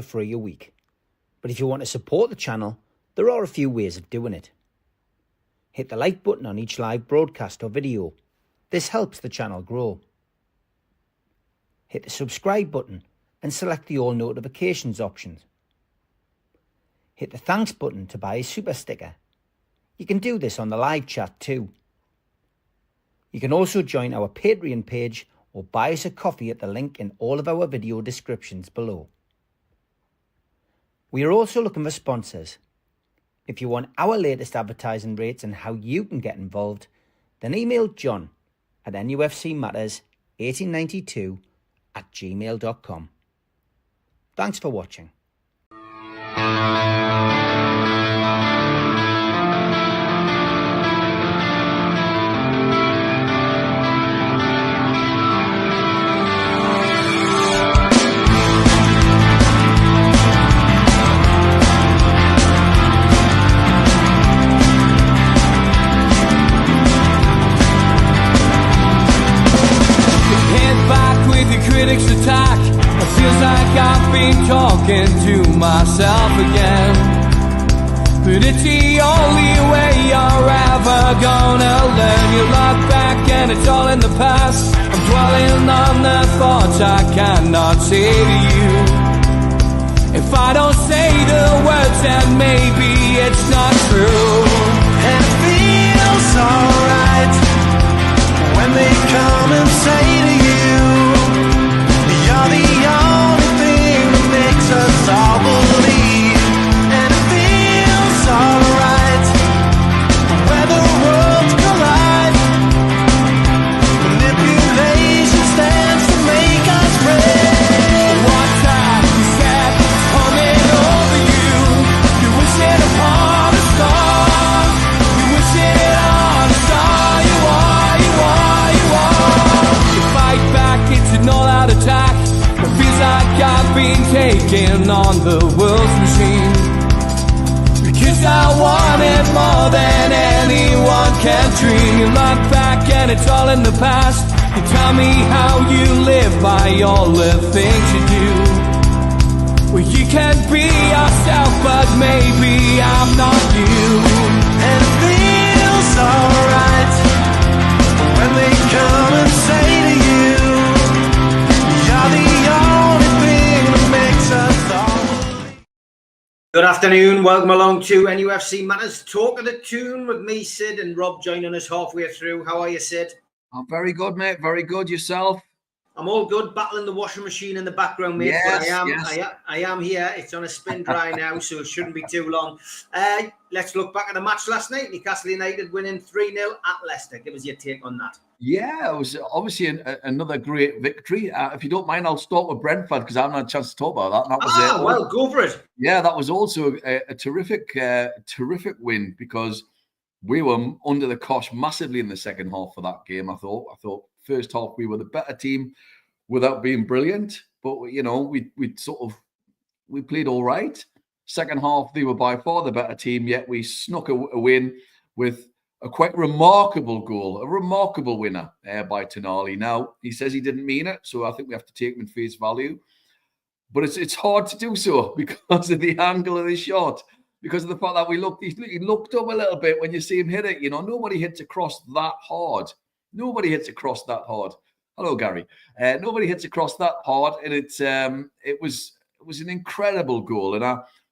for free a week. But if you want to support the channel, there are a few ways of doing it. Hit the like button on each live broadcast or video. This helps the channel grow. Hit the subscribe button and select the all notifications options. Hit the thanks button to buy a super sticker. You can do this on the live chat too. You can also join our Patreon page or buy us a coffee at the link in all of our video descriptions below. We are also looking for sponsors. If you want our latest advertising rates and how you can get involved, then email John at nufcmatters1892@gmail.com. Thanks for watching. Critics attack. It feels like I've been talking to myself again. But it's the only way you're ever gonna learn. You look back and it's all in the past. I'm dwelling on the thoughts I cannot say to you. If I don't say the words, then maybe it's not true. And it feels alright when they come and say to you, you're the only thing that makes us all believe. And it feels alright where the worlds collide. Manipulation stands to make us red. What time you said is coming over you. You wish it upon a star. You wish it on a star. You are, you are, you are. You fight back, it's an all-out attack. It feels like I've been taken on the world's machine. Because I want it more than anyone can dream. You look back and it's all in the past. You tell me how you live by all the things you do. Well, you can be yourself, but maybe I'm not you. And it feels alright when they come and say to you, you're the only thing that makes us all. Good afternoon, welcome along to NUFC Matters Talk of the Toon with me, Sid, and Rob joining us halfway through. How are you, Sid? I'm very good, mate. Very good. Yourself? I'm all good, battling the washing machine in the background, mate. Yes, but I am here. It's on a spin dry now, so it shouldn't be too long. Let's look back at the match last night. Newcastle United winning 3-0 at Leicester. Give us your take on that. Yeah, it was obviously another great victory. If you don't mind, I'll start with Brentford because I haven't had a chance to talk about that. And that was well, go for it. Yeah, that was also a terrific win because we were under the cosh massively in the second half of that game. I thought first half we were the better team without being brilliant, but we played all right. Second half they were by far the better team, yet we snuck a win with a quite remarkable goal, a remarkable winner by Tyne. Now, he says he didn't mean it, so I think we have to take him in face value. But it's hard to do so because of the angle of the shot, because of the fact that he looked up a little bit when you see him hit it. You know, nobody hits across that hard. Nobody hits across that hard. Hello, Gary. Nobody hits across that hard, and it was an incredible goal. And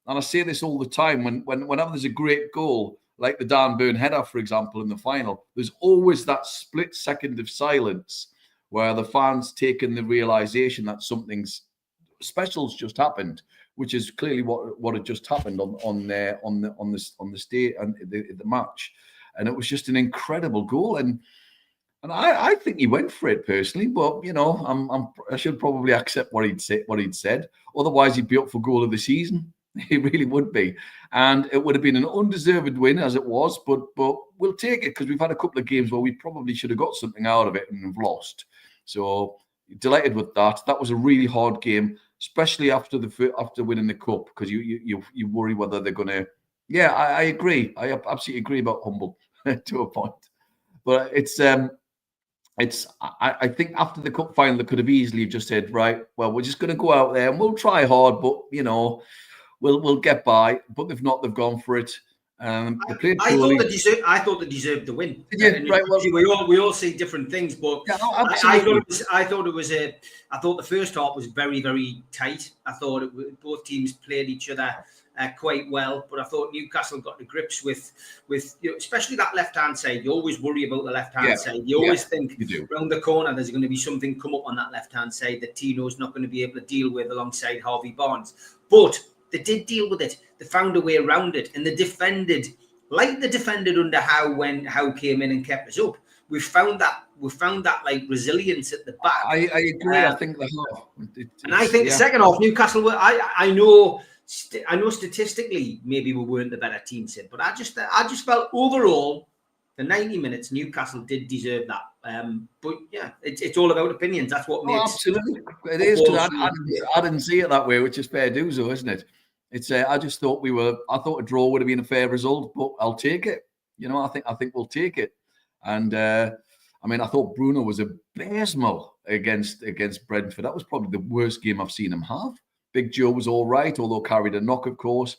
I say this all the time whenever there's a great goal, like the Dan Burn header, for example, in the final, there's always that split second of silence where the fans take in the realization that something's special's just happened, which is clearly what had just happened on the stage and the match. And it was just an incredible goal. And I think he went for it personally, but you know, I should probably accept what he'd said. Otherwise, he'd be up for goal of the season. He really would be, and it would have been an undeserved win as it was. But we'll take it because we've had a couple of games where we probably should have got something out of it and have lost. So delighted with that. That was a really hard game, especially after winning the cup, because you worry whether they're going to. Yeah, I agree. I absolutely agree about Humble to a point, but it's I think after the cup final, they could have easily just said, right, well, we're just going to go out there and we'll try hard, but we'll get by. But if not, they've gone for it. They played poorly. I thought they deserved the win. Did you? Right. Well, we all see different things, but yeah, I thought the first half was very, very tight. I thought both teams played each other quite well, but I thought Newcastle got to grips with especially that left hand side. You always worry about the left hand side. You always think around the corner there's going to be something come up on that left hand side that Tino's not going to be able to deal with alongside Harvey Barnes, but they did deal with it. They found a way around it, and they defended like they defended under Howe came in and kept us up. We found that like resilience at the back. I agree. I think the half, I think the second half, Newcastle were. I know statistically maybe we weren't the better team, Sid, but I just felt overall the 90 minutes Newcastle did deserve that. But yeah, it's all about opinions. That's what makes absolutely it is. I didn't see it that way, which is fair dues, though, isn't it? It's I just thought I thought a draw would have been a fair result, but I'll take it. I think we'll take it. And I thought Bruno was abysmal against Brentford. That was probably the worst game I've seen him have. Big Joe was all right, although carried a knock, of course.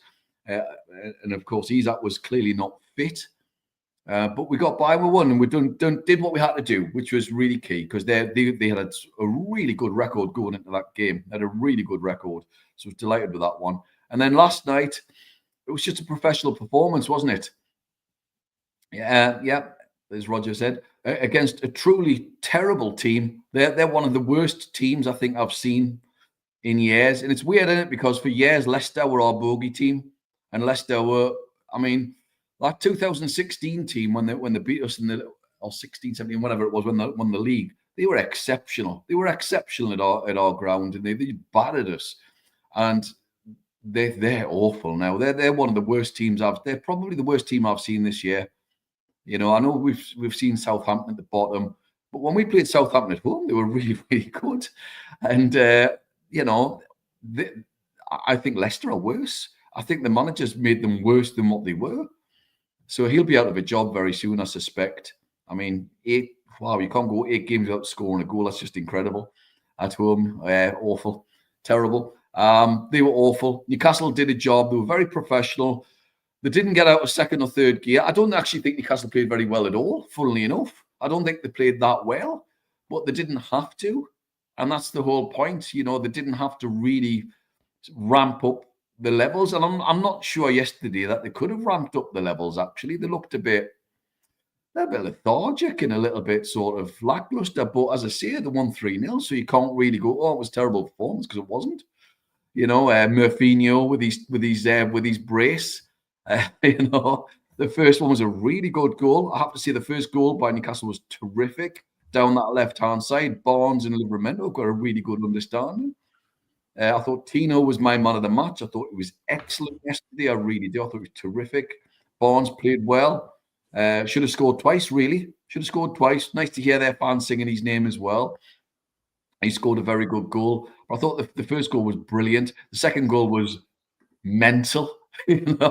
And of course, Isaac was clearly not fit. But we got by, we won, and we did what we had to do, which was really key, because they had a really good record going into that game. They had a really good record. So I was delighted with that one. And then last night, it was just a professional performance, wasn't it? Yeah, as Roger said, against a truly terrible team. They're one of the worst teams I think I've seen in years. And it's weird, isn't it? Because for years, Leicester were our bogey team. And Leicester were, that 2016 team, when they beat us or 16, 17, whatever it was, when they won the league, they were exceptional. They were exceptional at our ground, and they battered us. And they're awful now. They're one of the worst teams they're probably the worst team I've seen this year. I know we've seen Southampton at the bottom, but when we played Southampton at home, they were really, really good. And I think Leicester are worse. I think the managers made them worse than what they were. So he'll be out of a job very soon, I suspect. You can't go 8 games without scoring a goal. That's just incredible. At home, awful, terrible. They were awful. Newcastle did a job. They were very professional. They didn't get out of second or third gear. I don't actually think Newcastle played very well at all, funnily enough. I don't think they played that well, but they didn't have to. And that's the whole point. They didn't have to really ramp up the levels. And I'm not sure yesterday that they could have ramped up the levels, actually. They looked a bit lethargic and a little bit sort of lackluster. But as I say, they won 3-0, so you can't really go, oh, it was a terrible performance, because it wasn't. Murphinho with his brace. The first one was a really good goal. I have to say the first goal by Newcastle was terrific down that left-hand side. Barnes and Livramento got a really good understanding. I thought Tino was my man of the match. I thought he was excellent yesterday. I really do. I thought he was terrific. Barnes played well. Should have scored twice, really. Should have scored twice. Nice to hear their fans singing his name as well. He scored a very good goal. I thought the first goal was brilliant. The second goal was mental. When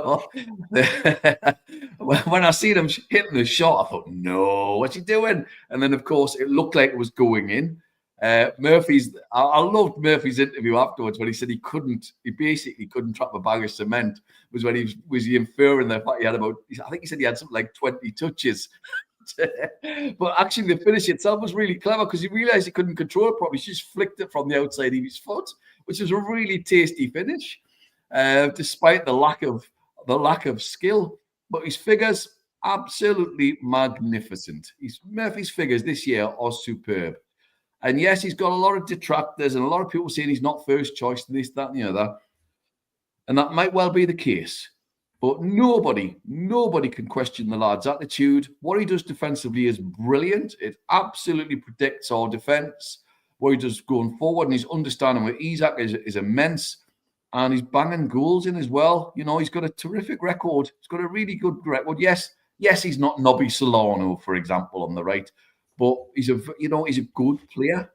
I seen him hitting the shot, I thought, no, what's he doing? And then, of course, it looked like it was going in. I loved Murphy's interview afterwards when he said he basically couldn't trap a bag of cement, was when he was inferring the fact he had I think he said he had something like 20 touches. But actually the finish itself was really clever, because he realized he couldn't control it properly. He just flicked it from the outside of his foot, which was a really tasty finish, despite the lack of skill. But his figures, absolutely magnificent. Murphy's figures this year are superb. And yes, he's got a lot of detractors and a lot of people saying he's not first choice to this, that, and the other. And that might well be the case. But nobody can question the lad's attitude. What he does defensively is brilliant. It absolutely protects our defence. What he does going forward, and his understanding with Isaac is immense. And he's banging goals in as well. He's got a terrific record. He's got a really good record. Yes, he's not Nobby Solano, for example, on the right. But he's a good player.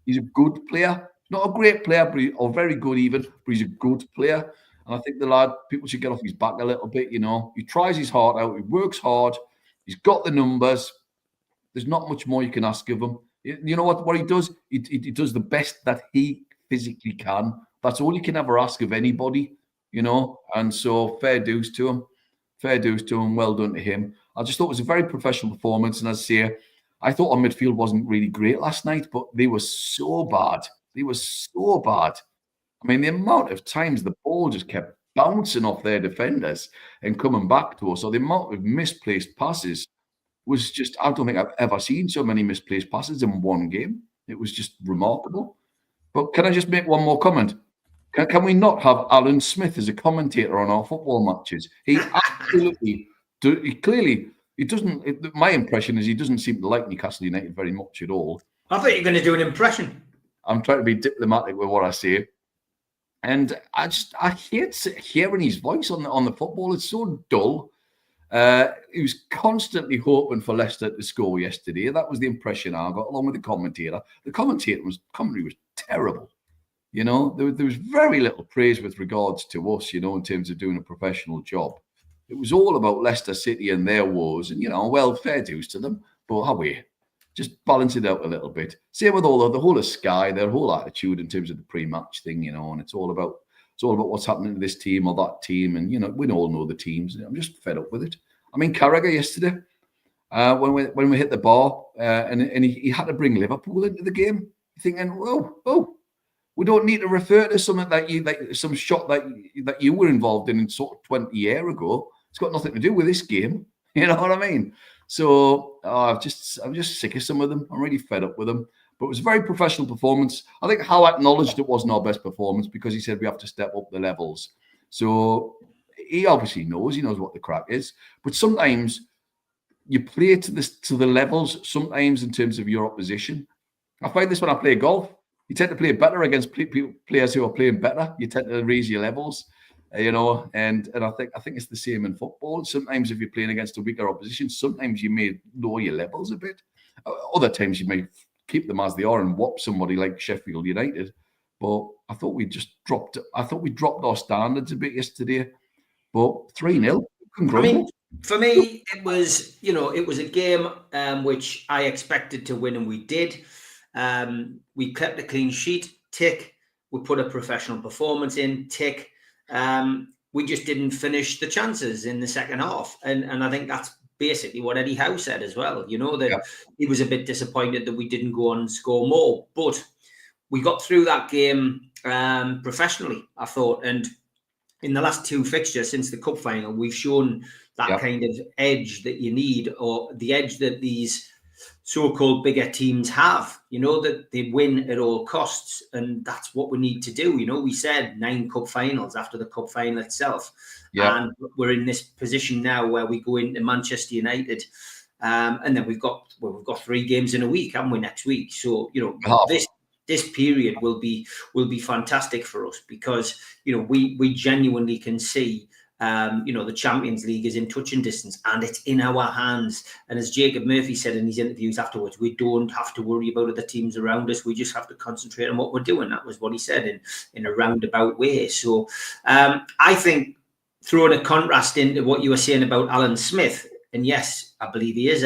He's a good player. Not a great player, or very good even, but he's a good player. And I think the lad, people should get off his back a little bit, He tries his heart out. He works hard. He's got the numbers. There's not much more you can ask of him. You know what he does? He does the best that he physically can. That's all you can ever ask of anybody, you know. And so fair dues to him. Fair dues to him. Well done to him. I just thought it was a very professional performance. And as I say, I thought our midfield wasn't really great last night, but they were so bad. They were so bad. I mean, the amount of times the ball just kept bouncing off their defenders and coming back to us, or the amount of misplaced passes was just, I don't think I've ever seen so many misplaced passes in one game. It was just remarkable. But can I just make one more comment? Can we not have Alan Smith as a commentator on our football matches? He absolutely, he doesn't, my impression is he doesn't seem to like Newcastle United very much at all. I thought you were going to do an impression. I'm trying to be diplomatic with what I say. And I hate hearing his voice on the football. It's so dull. He was constantly hoping for Leicester to score yesterday. That was the impression I got, along with the commentator. The commentary was terrible. You know, there was very little praise with regards to us, you know, in terms of doing a professional job. It was all about Leicester City and their woes. And, you know, well, fair dues to them. But just balance it out a little bit. Same with the whole of Sky, their whole attitude in terms of the pre-match thing, you know, and it's all about what's happening to this team or that team. And, you know, we all know the teams. I'm just fed up with it. I mean, Carragher yesterday, when we hit the bar and he had to bring Liverpool into the game, thinking, whoa, we don't need to refer to something that some shot that you were involved in sort of 20 years ago. It's got nothing to do with this game. You know what I mean? So I'm just sick of some of them. I'm really fed up with them. But it was a very professional performance. I think Howe acknowledged it wasn't our best performance because he said we have to step up the levels. So he obviously knows. He knows what the crack is. But sometimes you play to the levels. Sometimes in terms of your opposition, I find this when I play golf. You tend to play better against players who are playing better. You tend to raise your levels. You know, and I think it's the same in football. Sometimes if you're playing against a weaker opposition, sometimes you may lower your levels a bit. Other times you may keep them as they are and whop somebody like Sheffield United. But I thought we dropped our standards a bit yesterday. But 3-0. I mean, for me, it was a game which I expected to win, and we did. We kept a clean sheet. Tick. We put a professional performance in. Tick. We just didn't finish the chances in the second half. And I think that's basically what Eddie Howe said as well. You know, that he was a bit disappointed that we didn't go on and score more. But we got through that game professionally, I thought. And in the last two fixtures since the cup final, we've shown that kind of edge that you need, or the edge that these so-called bigger teams have, you know, that they win at all costs. And that's what we need to do. You know, we said 9 cup finals after the cup final itself. And we're in this position now where we go into Manchester United. And then we've got 3 games in a week, haven't we, next week? So, you know, this period will be fantastic for us because, you know, we genuinely can see you know, the Champions League is in touching distance and it's in our hands. And as Jacob Murphy said in his interviews afterwards, we don't have to worry about other teams around us. We just have to concentrate on what we're doing. That was what he said in a roundabout way. So I think throwing a contrast into what you were saying about Alan Smith, and yes, I believe he is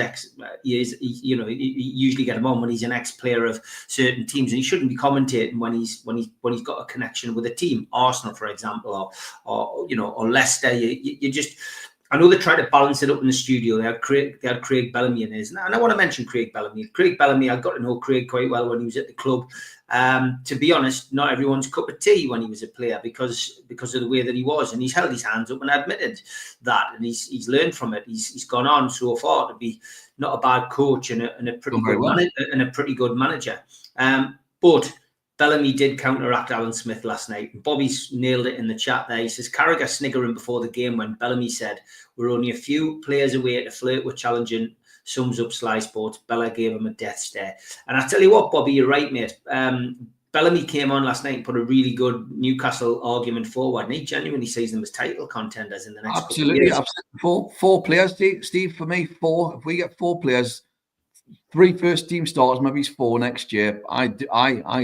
you know, he usually get him on when he's an ex-player of certain teams, and he shouldn't be commentating when he's got a connection with a team, Arsenal, for example, or you know, or Leicester. You just, I know they try to balance it up in the studio. They had Craig Bellamy in his, and I want to mention Craig Bellamy. I got to know Craig quite well when he was at the club. To be honest, not everyone's cup of tea when he was a player because of the way that he was, and he's held his hands up and admitted that, and he's learned from it. He's gone on so far to be not a bad coach and a pretty good manager. But Bellamy did counteract Alan Smith last night. Bobby's nailed it in the chat there. He says, Carragher sniggering before the game when Bellamy said, we're only a few players away to flirt with challenging. Sums up Sly Sports. Bella gave him a death stare. And I tell you what, Bobby, you're right, mate. Bellamy came on last night and put a really good Newcastle argument forward, and he genuinely sees them as title contenders in the next couple of years. Absolutely. Four players, Steve, for me, 4. If we get 4 players, 3 first-team starters, maybe 4 next year, I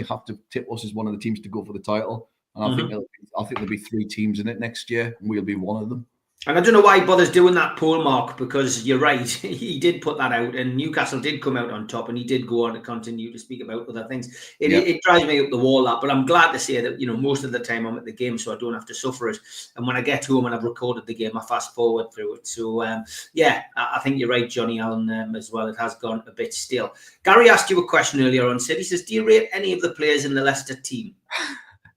have to tip us as one of the teams to go for the title. And I think there'll be 3 teams in it next year, and we'll be one of them. And I don't know why he bothers doing that poll, Mark, because you're right. He did put that out, and Newcastle did come out on top, and he did go on to continue to speak about other things. It drives me up the wall, that, but I'm glad to say that, most of the time I'm at the game, so I don't have to suffer it. And when I get home and I've recorded the game, I fast forward through it. So, I think you're right, Johnny Allen, as well. It has gone a bit stale. Gary asked you a question earlier on, said, he says, do you rate any of the players in the Leicester team?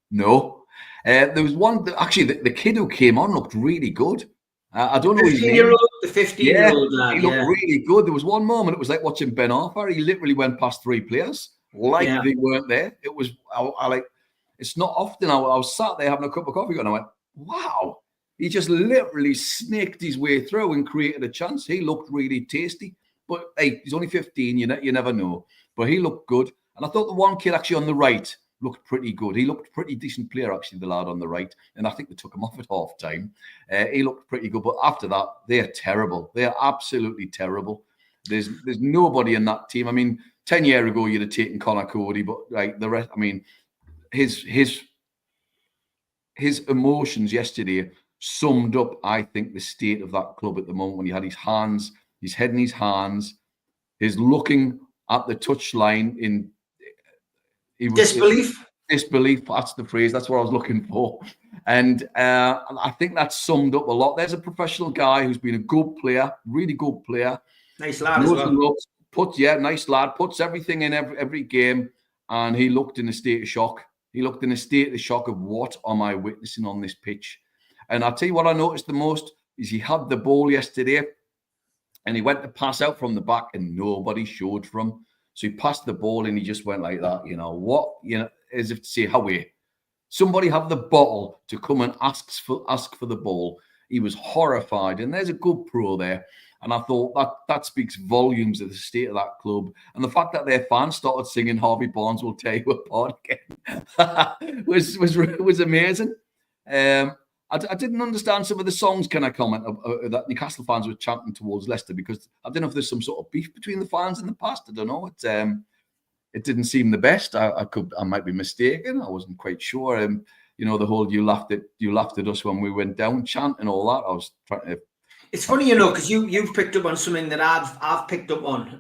No. There was one, actually, the kid who came on looked really good. I don't know his name. The 15-year-old lad. He looked really good. There was one moment, it was like watching Ben Arthur. He literally went past 3 players they weren't there. It was, I like, it's not often. I was sat there having a cup of coffee and I went, wow. He just literally snaked his way through and created a chance. He looked really tasty. But hey, he's only 15. You never know. But he looked good. And I thought the one kid actually on the right looked pretty good. He looked pretty decent player, actually, the lad on the right. And I think they took him off at half time. He looked pretty good. But after that, they are terrible. They are absolutely terrible. There's nobody in that team. I mean, 10 years ago, you'd have taken Connor Cody, but like the rest, I mean, his emotions yesterday summed up, I think, the state of that club at the moment when he had his head in his hands, his looking at the touchline in disbelief. Disbelief, that's the phrase. That's what I was looking for. And I think that summed up a lot. There's a professional guy who's been a good player, really good player. Nice lad as well. Nice lad. Puts everything in every game. And he looked in a state of shock. He looked in a state of shock of what am I witnessing on this pitch? And I'll tell you what I noticed the most is he had the ball yesterday and he went to pass out from the back and nobody showed for him. So he passed the ball and he just went like that, as if to say, how somebody have the bottle to come and ask for the ball. He was horrified. And there's a good pro there. And I thought that speaks volumes of the state of that club. And the fact that their fans started singing Harvey Barnes will tear you apart again was amazing. I didn't understand some of the songs, can I comment, that Newcastle fans were chanting towards Leicester, because I don't know if there's some sort of beef between the fans in the past. I don't know. It didn't seem the best. I might be mistaken. I wasn't quite sure. The whole you laughed at us when we went down chant and all that. I was trying to. It's funny, because you've picked up on something that I've picked up on.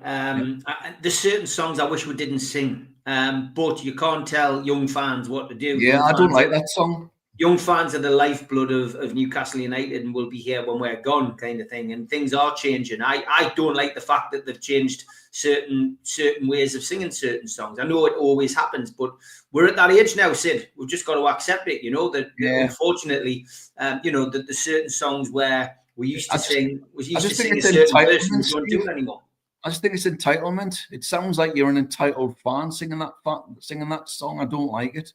There's certain songs I wish we didn't sing, but you can't tell young fans what to do. Yeah, I don't like that song. Young fans are the lifeblood of Newcastle United and will be here when we're gone, kind of thing. And things are changing. I don't like the fact that they've changed certain ways of singing certain songs. I know it always happens, but we're at that age now, Sid. We've just got to accept it. That unfortunately, that there's certain songs where we used to sing a certain version, we don't do it anymore. I just think it's entitlement. It sounds like you're an entitled fan singing that song. I don't like it.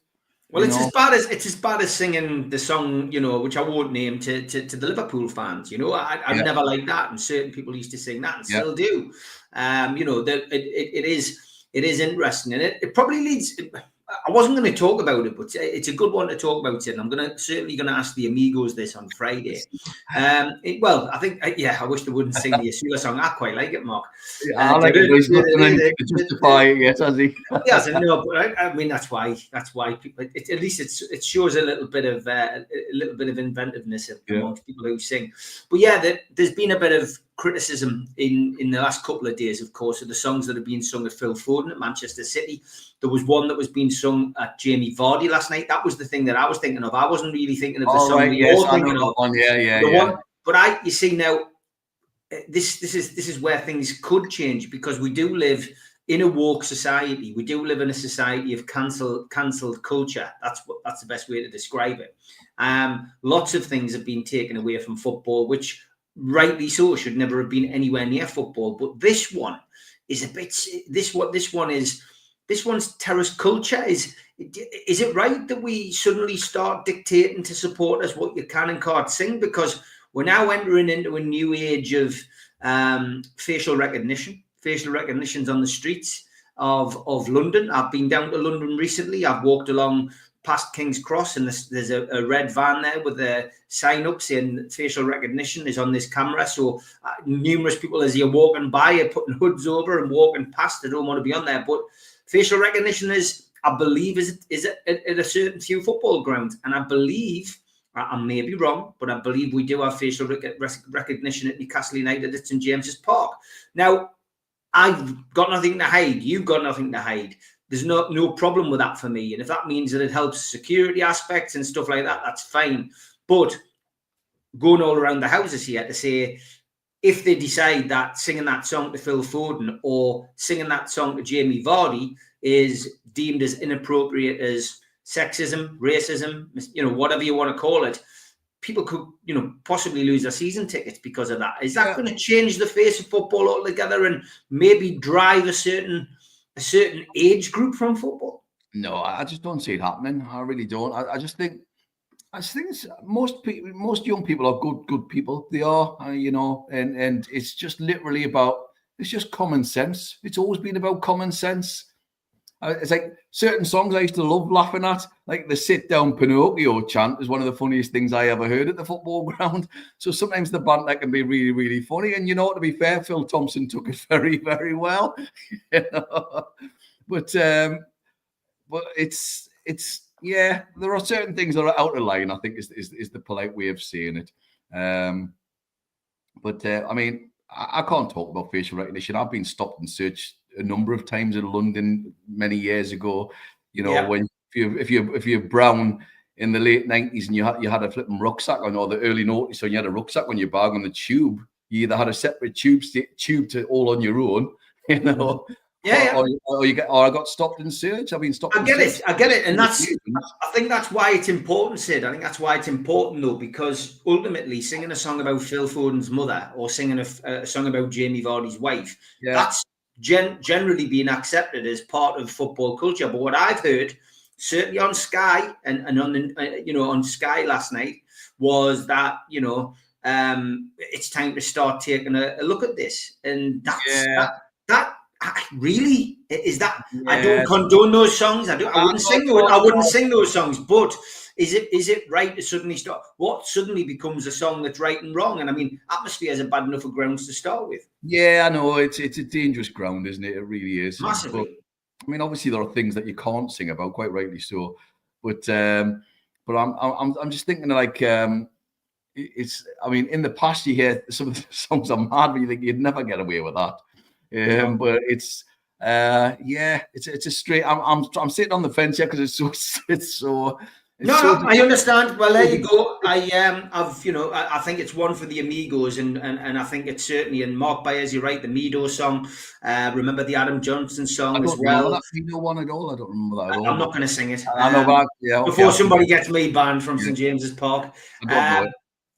Well, it's as bad as singing the song, which I won't name, to the Liverpool fans. I've never liked that, and certain people used to sing that and still do. It is interesting, and it probably leads. I wasn't going to talk about it, but it's a good one to talk about. And I'm certainly going to ask the Amigos this on Friday. I think, I wish they wouldn't sing the Asula song. I quite like it, Mark. I like it. He's nothing to justify it yet, has he? Yes, I know, but I mean that's why people. At least it shows a little bit of inventiveness amongst people who sing. But there's been a bit of criticism in the last couple of days, of course, of the songs that have been sung at Phil Foden at Manchester City. There was one that was being sung at Jamie Vardy last night. That was the thing that I was thinking of. I wasn't really thinking of the song. Right, yes, I know that one. Yeah. But you see now, this is where things could change, because we do live in a woke society. We do live in a society of cancelled culture. That's the best way to describe it. Lots of things have been taken away from football, which rightly so should never have been anywhere near football. But this one is a bit. This one's terrace culture. Is it right that we suddenly start dictating to supporters what you can and can't sing? Because we're now entering into a new age of facial recognition. Facial recognition's on the streets of London. I've been down to London recently. I've walked along past King's Cross, and there's a red van there with a sign up saying facial recognition is on this camera. So numerous people, as you're walking by, are putting hoods over and walking past. They don't want to be on there. But facial recognition is, I believe, is at a certain few football grounds. And I believe I may be wrong, but I believe we do have facial recognition at Newcastle United at St James's Park. Now, I've got nothing to hide. You've got nothing to hide. There's no problem with that for me. And if that means that it helps security aspects and stuff like that, that's fine. But going all around the houses here to say, if they decide that singing that song to Phil Foden or singing that song to Jamie Vardy is deemed as inappropriate as sexism, racism, whatever you want to call it, people could, possibly lose their season tickets because of that. Is that going to change the face of football altogether and maybe drive a certain age group from football? No, I just don't see it happening. I really don't. I just think it's, most young people are good people. They are, and it's just literally it's just common sense. It's always been about common sense. It's like certain songs I used to love laughing at, like the sit down Pinocchio chant is one of the funniest things I ever heard at the football ground. So sometimes the banter can be really, really funny. And, to be fair, Phil Thompson took it very, very well. But it's there are certain things that are out of line, I think is the polite way of saying it. I mean, I can't talk about facial recognition. I've been stopped and searched a number of times in London many years ago. When if you're brown in the late 90s and you had a flipping rucksack on, or the early 90s, so you had a rucksack on your bag on the tube, you either had a separate tube to all on your own, or I got stopped and searched. I've been stopped. I get it, and I think that's why it's important, Sid. I think that's why it's important, though, because ultimately singing a song about Phil Foden's mother or singing a song about Jamie Vardy's wife, that's generally being accepted as part of football culture. But what I've heard, certainly on Sky and on on Sky last night, was that it's time to start taking a look at this, and that really is that. I don't condone those songs. I wouldn't sing those songs. But is it right to suddenly start? What suddenly becomes a song that's right and wrong? And I mean, Atmosphere is a bad enough of grounds to start with. Yeah, I know it's a dangerous ground, isn't it? It really is. Massively. But, I mean, obviously there are things that you can't sing about, quite rightly so. But I'm just thinking like it's. I mean, in the past you hear some of the songs are mad, but you think you'd never get away with that. But it's it's a straight. I'm sitting on the fence here because I understand. Well, there you go. I think it's one for the amigos, and I think it's certainly. And Mark Byers, you're right. The Meadow song. Remember the Adam Johnson song as well. That Meadow one at all. I don't remember that at all. I'm not going to sing it. I know that. Before somebody gets me banned from St James's Park.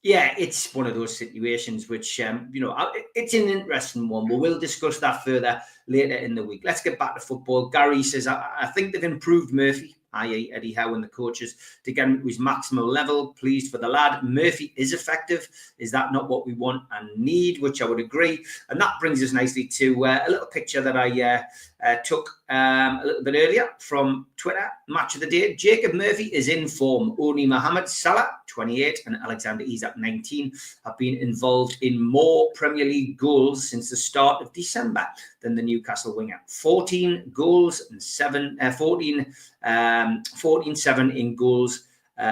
Yeah, it's one of those situations which, it's an interesting one, but we'll discuss that further later in the week. Let's get back to football. Gary says, I think they've improved Murphy, i.e. Eddie Howe and the coaches, to get him to his maximum level. Pleased for the lad. Murphy is effective. Is that not what we want and need? Which I would agree. And that brings us nicely to a little picture that I took a little bit earlier from Twitter. Match of the day. Jacob Murphy is in form. Only Mohamed Salah, 28, and Alexander Isak, 19, have been involved in more Premier League goals since the start of December than the Newcastle winger. 14 goals and 14-7 in goals,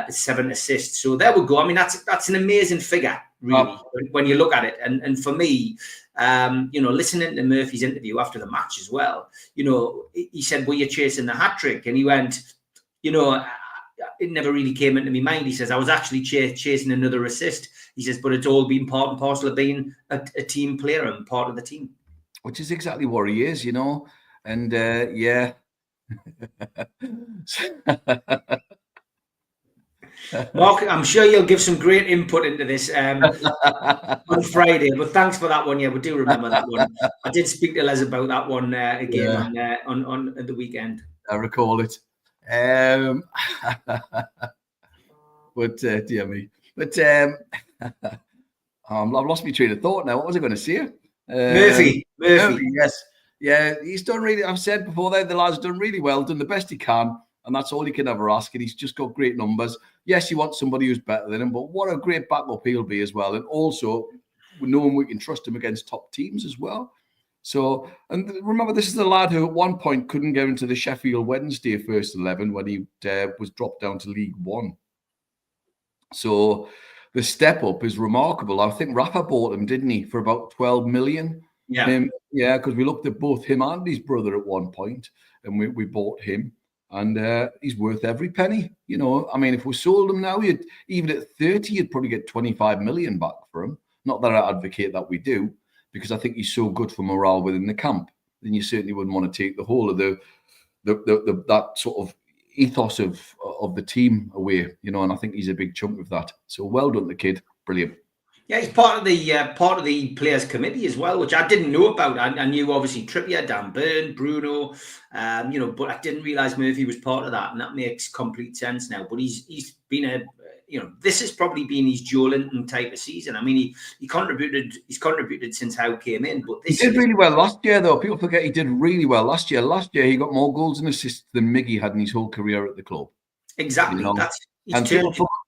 7 assists. So there we go. I mean, that's an amazing figure, really, when you look at it. And for me, listening to Murphy's interview after the match as well, he said, were you chasing the hat-trick? And he went, it never really came into my mind. He says, I was actually chasing another assist. He says, but it's all been part and parcel of being a team player and part of the team. Which is exactly what he is, And, Mark, I'm sure you'll give some great input into this on Friday, but thanks for that one. Yeah, we do remember that one. I did speak to Les about that one again on the weekend. I recall it. But dear me. But I've lost my train of thought now. What was I going to say? Murphy, yes. Yeah, he's done really, I've said before that the lad's done really well, done the best he can, and that's all you can ever ask. And he's just got great numbers. Yes, you want somebody who's better than him, but what a great backup he'll be as well. And also, knowing we can trust him against top teams as well. So, and remember, this is the lad who at one point couldn't get into the Sheffield Wednesday first 11 when he was dropped down to League One. So the step up is remarkable. I think Rafa bought him, didn't he, for about 12 million? Yeah. Yeah, because we looked at both him and his brother at one point, and we bought him, and he's worth every penny. You know, I mean, if we sold him now, even at 30, you'd probably get 25 million back for him. Not that I advocate that we do, because I think he's so good for morale within the camp. Then you certainly wouldn't want to take the whole of that sort of ethos of the team away, you know. And I think he's a big chunk of that. So well done, the kid, brilliant. Yeah, he's part of the players' committee as well, which I didn't know about. I knew obviously Trippier, Dan Burn, Bruno, you know, but I didn't realise Murphy was part of that, and that makes complete sense now. But he's been this has probably been his Joe Linton type of season. I mean, he's contributed since Howe came in, but he did really well last year, though. People forget he did really well last year. Last year he got more goals and assists than Miggy had in his whole career at the club. Exactly, you know?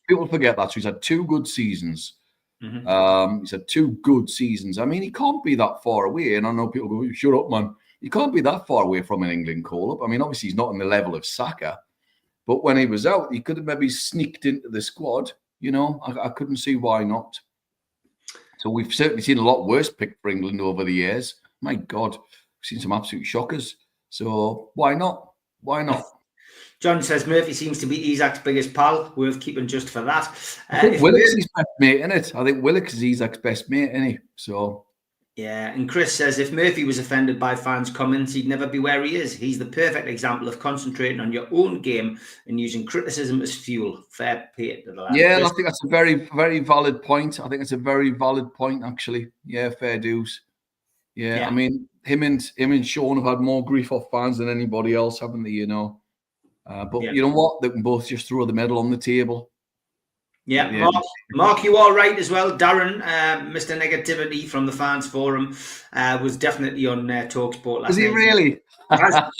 People forget that. So he's had 2 good seasons. Mm-hmm. He's had 2 good seasons. I mean, he can't be that far away. And I know people go, "Shut up, man." He can't be that far away from an England call-up. I mean, obviously he's not on the level of Saka, but when he was out, he could have maybe sneaked into the squad. You know, I couldn't see why not. So we've certainly seen a lot worse picked for England over the years. My God, we've seen some absolute shockers. So why not? Why not? John says Murphy seems to be Isaac's biggest pal. Worth keeping just for that. I think Willock's his best mate, isn't it? I think Willock is Isaac's best mate, isn't he? So yeah, and Chris says if Murphy was offended by fans' comments, he'd never be where he is. He's the perfect example of concentrating on your own game and using criticism as fuel. Fair play to the lad. Yeah, I think that's a very, very valid point. I think it's a very valid point, actually. Yeah, fair dues. Yeah, I mean, him and Sean have had more grief off fans than anybody else, haven't they? You know. But you know what? They can both just throw the medal on the table. Yeah, Mark, you are right as well. Darren, Mr. Negativity from the Fans Forum, was definitely on TalkSport last night. Is he really? He was on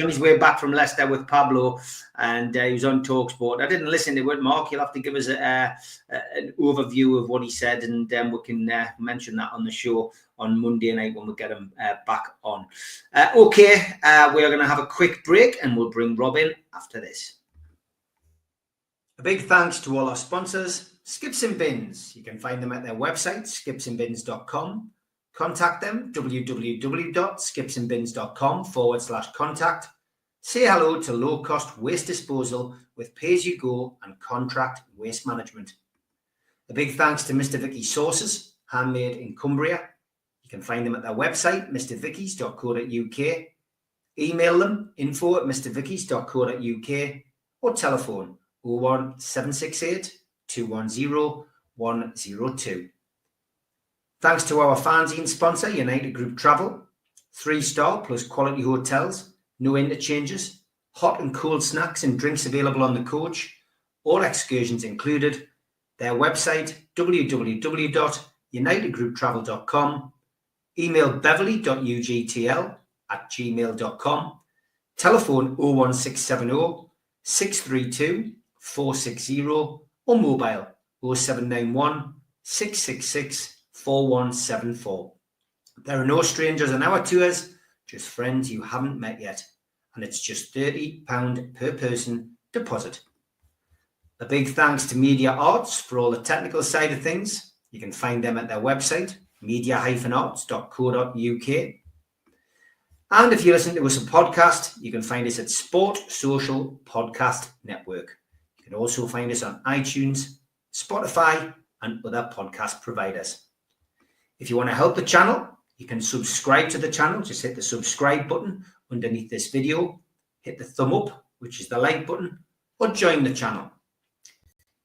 his way back from Leicester with Pablo, and he was on TalkSport. I didn't listen to it, Mark. You'll have to give us an overview of what he said, and we can mention that on the show on Monday night when we get him back on. Okay, we are going to have a quick break, and we'll bring Rob in after this. A big thanks to all our sponsors, Skips and Bins. You can find them at their website, skipsandbins.com. Contact them, www.skipsandbins.com/contact. Say hello to low-cost waste disposal with pay-as-you-go and contract waste management. A big thanks to Mr. Vicky's Sauces, handmade in Cumbria. You can find them at their website, mrvickies.co.uk. Email them, info@mrvickies.co.uk, or telephone 01768 210 102. Thanks to our fanzine sponsor, United Group Travel. 3-star plus quality hotels, no interchanges, hot and cold snacks and drinks available on the coach, all excursions included. Their website, www.unitedgrouptravel.com. Email beverly.ugtl@gmail.com. Telephone 01670 632 460 or mobile 0791 666 4174. There are no strangers on our tours, just friends you haven't met yet, and it's just £30 per person deposit. A big thanks to Media Arts for all the technical side of things. You can find them at their website, media-arts.co.uk. And if you listen to us on podcast, you can find us at Sport Social Podcast Network. You can also find us on iTunes, Spotify, and other podcast providers. If you want to help the channel, you can subscribe to the channel. Just hit the subscribe button underneath this video, hit the thumb up, which is the like button, or join the channel.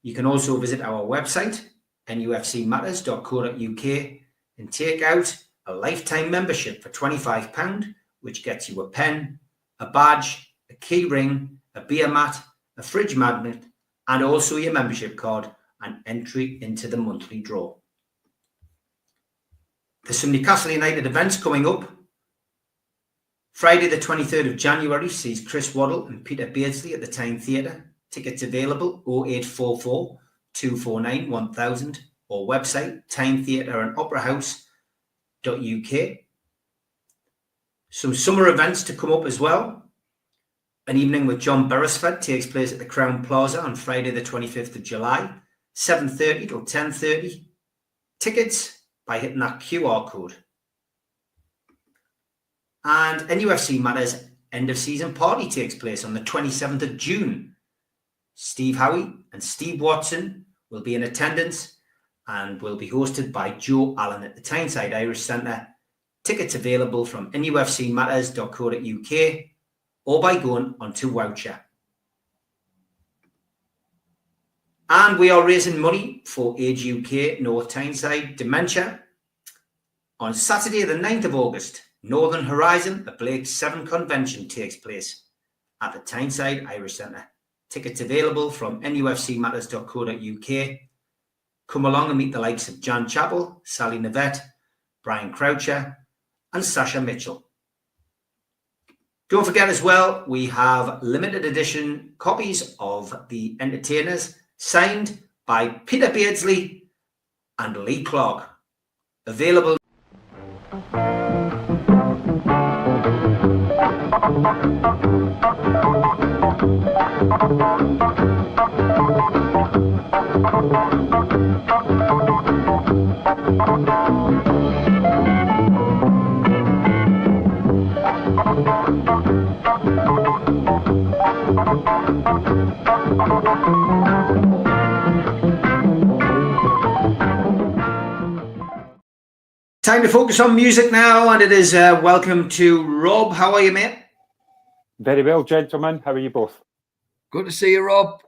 You can also visit our website, nufcmatterspodcast.co.uk, and take out a lifetime membership for £25, which gets you a pen, a badge, a key ring, a beer mat, a fridge magnet, and also your membership card and entry into the monthly draw. There's some Newcastle United events coming up. Friday the 23rd of January sees Chris Waddle and Peter Beardsley at the Tyne Theatre. Tickets available 0844 249 1000 or website tynetheatreandoperahouse.uk. Some summer events to come up as well. An evening with John Beresford takes place at the Crown Plaza on Friday the 25th of July. 7:30 till 10:30. Tickets by hitting that QR code. And NUFC Matters end of season party takes place on the 27th of June. Steve Howie and Steve Watson will be in attendance and will be hosted by Joe Allen at the Tyneside Irish Centre. Tickets available from nufcmatters.co.uk or by going onto Voucher. And we are raising money for Age UK North Tyneside Dementia. On Saturday the 9th of August, Northern Horizon, the Blake 7 convention takes place at the Tyneside Irish Centre. Tickets available from nufcmatters.co.uk. Come along and meet the likes of Jan Chappell, Sally Navette, Brian Croucher and Sasha Mitchell. Don't forget as well, we have limited edition copies of The Entertainers signed by Peter Beardsley and Lee Clark. Available. Time to focus on music now, and it is welcome to Rob. How are you, mate? Very well, gentlemen. How are you both? Good to see you, Rob.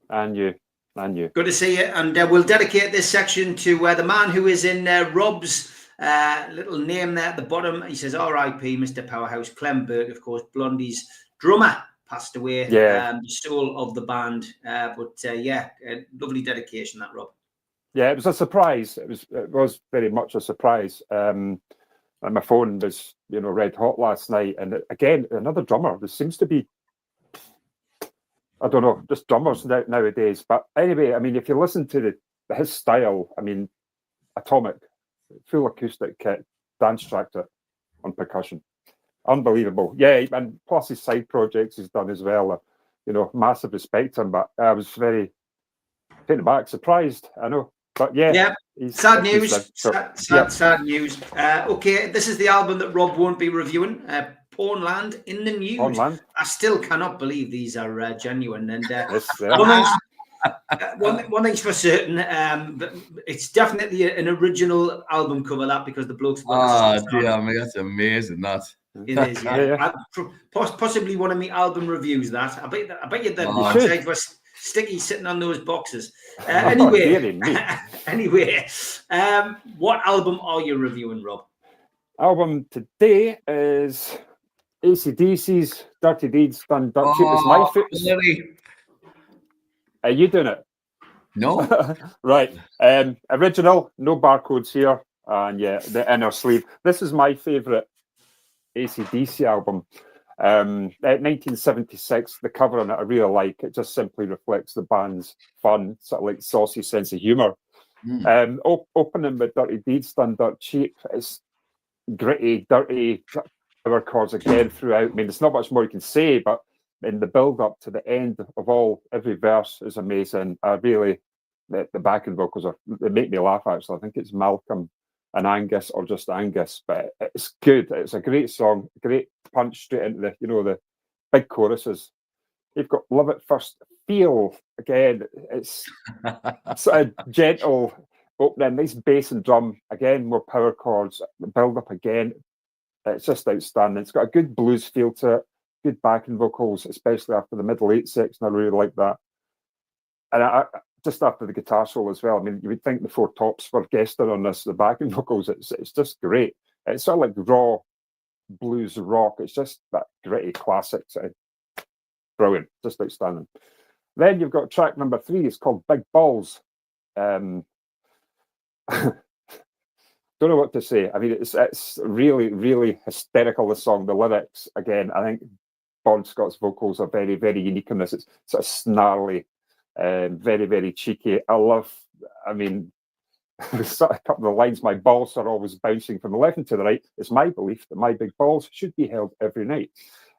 And you. And you. Good to see you. And we'll dedicate this section to the man who is in Rob's little name there at the bottom. He says, R.I.P. Mr. Powerhouse. Clem Burke, of course, Blondie's drummer, passed away. Yeah. The soul of the band. Yeah, lovely dedication, that, Rob. Yeah, it was a surprise. It was very much a surprise. And my phone was, red hot last night. And again, another drummer. There seems to be, I don't know, just drummers nowadays. But anyway, I mean, if you listen to his style, I mean, atomic, full acoustic kit, dance tractor on percussion. Unbelievable. Yeah, and plus his side projects he's done as well. Massive respect to him. But I was very taken aback, surprised, I know. But yeah. Sad news. Sad news. Okay, this is the album that Rob won't be reviewing. Pornland in the News. Pornland. I still cannot believe these are genuine. And one thing's for certain, but it's definitely an original album cover, that, because the blokes. Dear me, that's amazing. That it is. Yeah. Possibly one of my album reviews. That I bet you the outside was sticky sitting on those boxes. Anyway, what album are you reviewing, Rob? Album today is AC/DC's Dirty Deeds Done Dirt Cheap. It's my favorite. Are you doing it? No. Right. Original, no barcodes here. And yeah, the inner sleeve. This is my favourite AC/DC album. 1976, the cover on it I really like. It just simply reflects the band's fun, sort of like saucy sense of humour. Opening with Dirty Deeds Done Dirt Cheap. It's gritty, dirty power chords again throughout. I mean, there's not much more you can say, but in the build up to the end of every verse is amazing. The backing vocals they make me laugh, actually. I think it's Malcolm and Angus, or just Angus, but it's good. It's a great song, great punch straight into the big choruses. You've got Love at First Feel again. It's sort of gentle opening, nice bass and drum again, more power chords, build up again. It's just outstanding. It's got a good blues feel to it, good backing vocals, especially after the middle 8 section. I really like that. And just after the guitar solo as well. I mean, you would think the Four Tops were guesting on this, the backing vocals. It's just great. It's sort of like raw blues rock. It's just that gritty classic. Brilliant, just outstanding. Then you've got track number 3. It's called Big Balls. Don't know what to say. I mean, it's really, really hysterical, the song. The lyrics, again, I think Bon Scott's vocals are very, very unique in this. It's sort of snarly, very, very cheeky. A couple of lines, my balls are always bouncing from the left and to the right. It's my belief that my big balls should be held every night.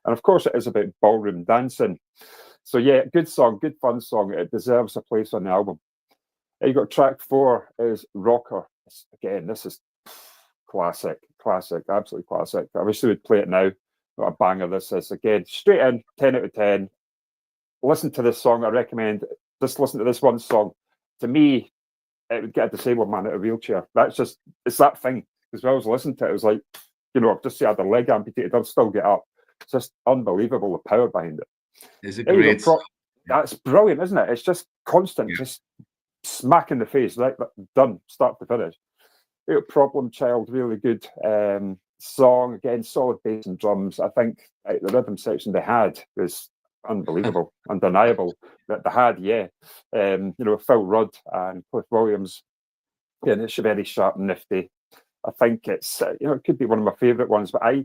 And of course, it is about ballroom dancing. So yeah, good song, good fun song. It deserves a place on the album. You got track 4 is Rocker. Again, this is classic, absolutely classic. I wish they would play it now. What a banger this is. Again, straight in, 10 out of 10. Listen to this song. I recommend just listen to this one song. To me, it would get a disabled man out of a wheelchair. It's that thing. Because when I was listening to it, it was like, I've just had a leg amputated, I'll still get up. It's just unbelievable, the power behind it. Is it great? That's brilliant, isn't it? It's just constant, just smack in the face, right? Done, start to finish. Problem Child, really good song. Again, solid bass and drums. I think the rhythm section they had was unbelievable, undeniable. That they had, Phil Rudd and Cliff Williams. Yeah, and it's very sharp and nifty. I think it's, it could be one of my favourite ones, but I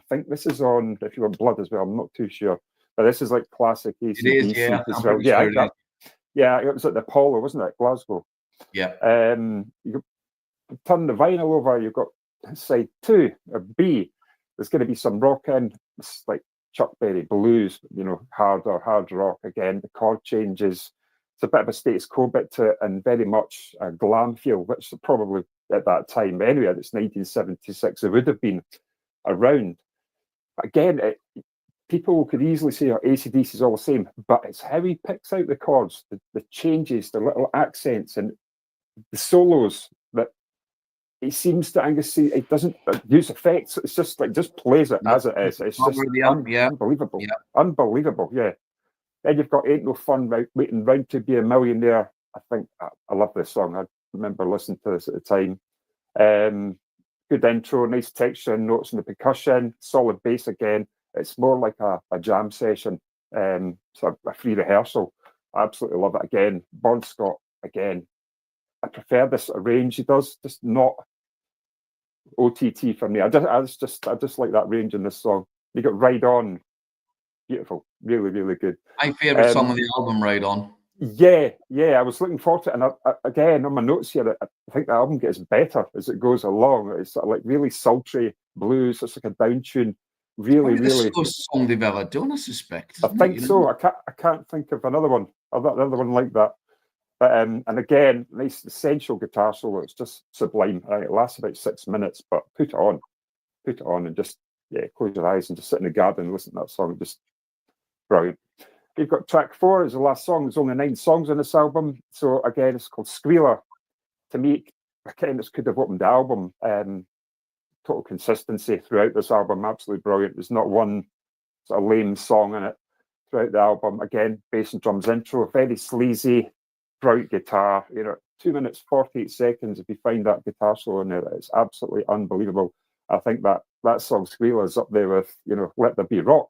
think this is on If You Want Blood as well. I'm not too sure. But this is like classic AC/DC as well. It was at the Apollo, wasn't it? Glasgow. Yeah. You turn the vinyl over, you've got side 2 or B. There's going to be some rock in. It's like Chuck Berry blues, hard rock. Again, the chord changes. It's a bit of a status quo bit to it, and very much a glam feel, which probably at that time, anyway, it's 1976, it would have been around. Again, people could easily say, AC/DC is all the same, but it's how he picks out the chords, the changes, the little accents, and the solos that he seems to, Angus, see, it doesn't use effects. It's just plays it as it is. It's just unbelievable. Yeah. Unbelievable, yeah. Then you've got Ain't No Fun Waiting Round to Be a Millionaire. I think I love this song. I remember listening to this at the time. Good intro, nice texture and notes in the percussion, solid bass again. It's more like a jam session, so a free rehearsal. I absolutely love it. Again, Bon Scott, again. I prefer this range he does, just not OTT for me. I just like that range in this song. You got Ride On, beautiful, really, really good. My favourite song of the album, Ride On. Yeah, I was looking forward to it, and I, again on my notes here, I think the album gets better as it goes along. It's sort of like really sultry blues. It's like a down tune. Really, the slowest song they've ever done, I suspect. I think so. I can't think of another one like that. But and again, nice essential guitar solo. It's just sublime. It lasts about 6 minutes, but put it on, and just close your eyes and just sit in the garden and listen to that song. Just brilliant. You've got track 4 is the last song. There's only 9 songs on this album, so again, it's called Squealer. To me, again, this could have opened the album. Total consistency throughout this album, absolutely brilliant. There's not one sort of lame song in it throughout the album. Again, bass and drums intro, very sleazy, brilliant guitar. 2 minutes 48 seconds. If you find that guitar solo in there, it's absolutely unbelievable. I think that song Squealer is up there with Let There Be Rock.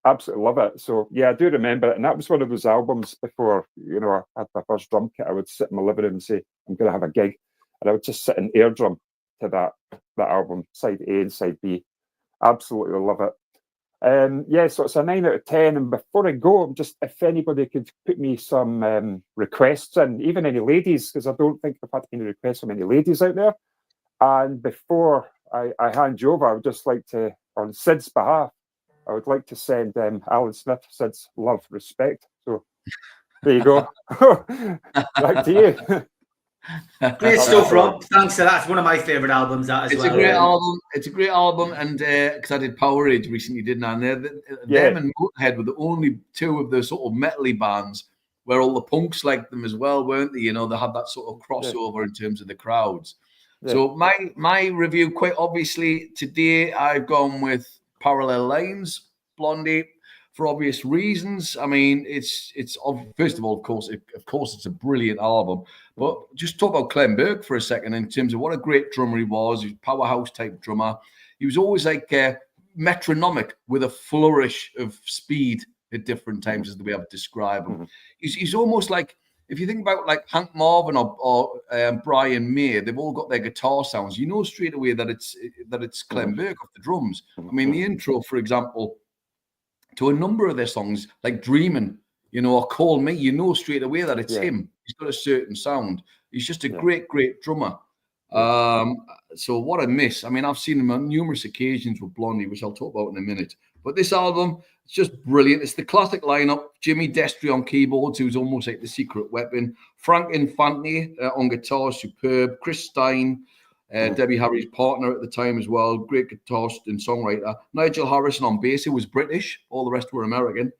Absolutely love it. So I do remember it, and that was one of those albums before I had my first drum kit. I would sit in my living room and say, I'm going to have a gig, and I would just sit and air drum to that album, side A and side B. Absolutely love it. So it's a 9 out of 10. And before I go, just if anybody could put me some requests in, even any ladies, because I don't think I've had any requests from any ladies out there. And before I hand you over, I would just like to, on Sid's behalf, I would like to send Alan Smith Sid's love, respect. So there you go. Back to you. Great stuff, Rob. Thanks for that. It's one of my favourite albums. That as it's well. A great album. It's a great album, and because I did Power Age recently, didn't I? And them and Motorhead were the only 2 of the sort of metal-y bands where all the punks liked them as well, weren't they? They had that sort of crossover in terms of the crowds. Yeah. So my review, quite obviously, today I've gone with Parallel Lines, Blondie, for obvious reasons. I mean, it's first of all, of course, it's a brilliant album. But just talk about Clem Burke for a second in terms of what a great drummer he was. He was a powerhouse type drummer. He was always like metronomic with a flourish of speed at different times, is the way I would describe him. He's almost like, if you think about like Hank Marvin or Brian May, they've all got their guitar sounds. You know straight away that it's Clem Burke off the drums. I mean, the intro, for example, to a number of their songs, like Dreamin', or Call Me, straight away that it's him. He's got a certain sound. He's just a great, great drummer. So what a miss. I mean, I've seen him on numerous occasions with Blondie, which I'll talk about in a minute. But this album, it's just brilliant. It's the classic lineup. Jimmy Destry on keyboards, who's almost like the secret weapon. Frank Infante on guitar, superb. Chris Tyne, Debbie Harry's partner at the time as well. Great guitarist and songwriter. Nigel Harrison on bass, who was British. All the rest were American.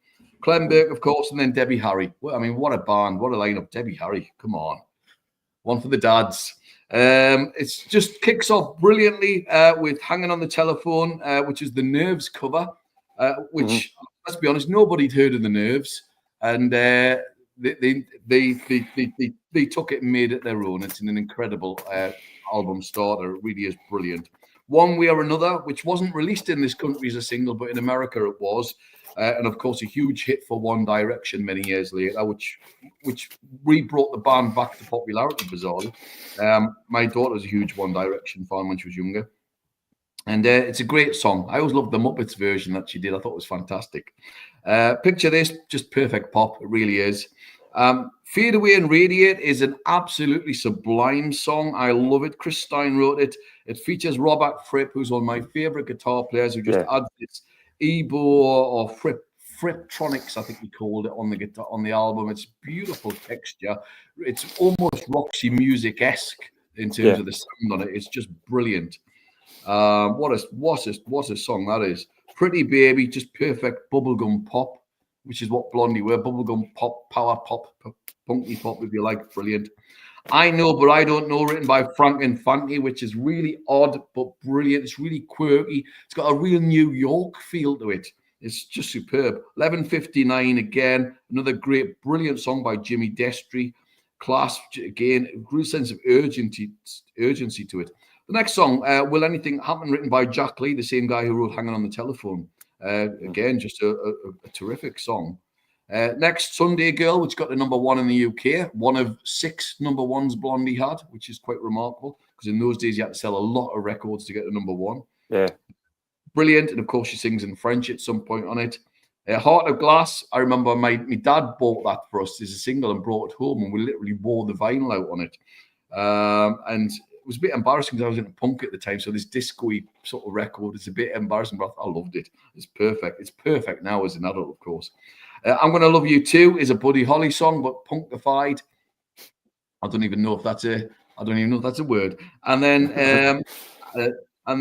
Clem Burke, of course, and then Debbie Harry. Well, I mean, what a band. What a lineup. Debbie Harry. Come on. One for the dads. It just kicks off brilliantly with Hanging on the Telephone, which is the Nerves cover, which, let's be honest, nobody'd heard of the Nerves. And they took it and made it their own. It's an incredible album starter. It really is brilliant. One Way or Another, which wasn't released in this country as a single, but in America it was. And of course, a huge hit for One Direction many years later, which re-brought the band back to popularity, bizarrely. My daughter was a huge One Direction fan when she was younger. And it's a great song. I always loved the Muppets version that she did. I thought it was fantastic. Picture this, just perfect pop. It really is. Fade Away and Radiate is an absolutely sublime song. I love it. Chris Stein wrote it. It features Robert Fripp, who's one of my favorite guitar players, who just adds this Ebo or Fripptronics, I think he called it, on the guitar on the album. It's beautiful texture. It's almost Roxy Music-esque in terms of the sound on it. It's just brilliant. What a song that is. Pretty Baby, just perfect bubblegum pop, which is what Blondie were. Bubblegum pop, power pop, punky pop, if you like. Brilliant. I Know But I Don't Know, written by Frank Infante, which is really odd but brilliant. It's really quirky. It's got a real New York feel to it. It's just superb. 11:59 again, another great, brilliant song by Jimmy Destry. Class, again, a real sense of urgency to it. The next song, Will Anything Happen, written by Jack Lee, the same guy who wrote Hanging on the Telephone. Again, just a terrific song. Next, Sunday Girl, which got the #1 in the UK. One of 6 #1s Blondie had, which is quite remarkable, because in those days you had to sell a lot of records to get the #1. Yeah. Brilliant. And of course, she sings in French at some point on it. Heart of Glass, I remember my dad bought that for us as a single and brought it home, and we literally wore the vinyl out on it. And it was a bit embarrassing because I was into punk at the time, so this disco-y sort of record is a bit embarrassing, but I loved it. It's perfect. It's perfect now as an adult, of course. I'm Gonna Love You Too is a Buddy Holly song, but punkified. I don't even know if that's a word. And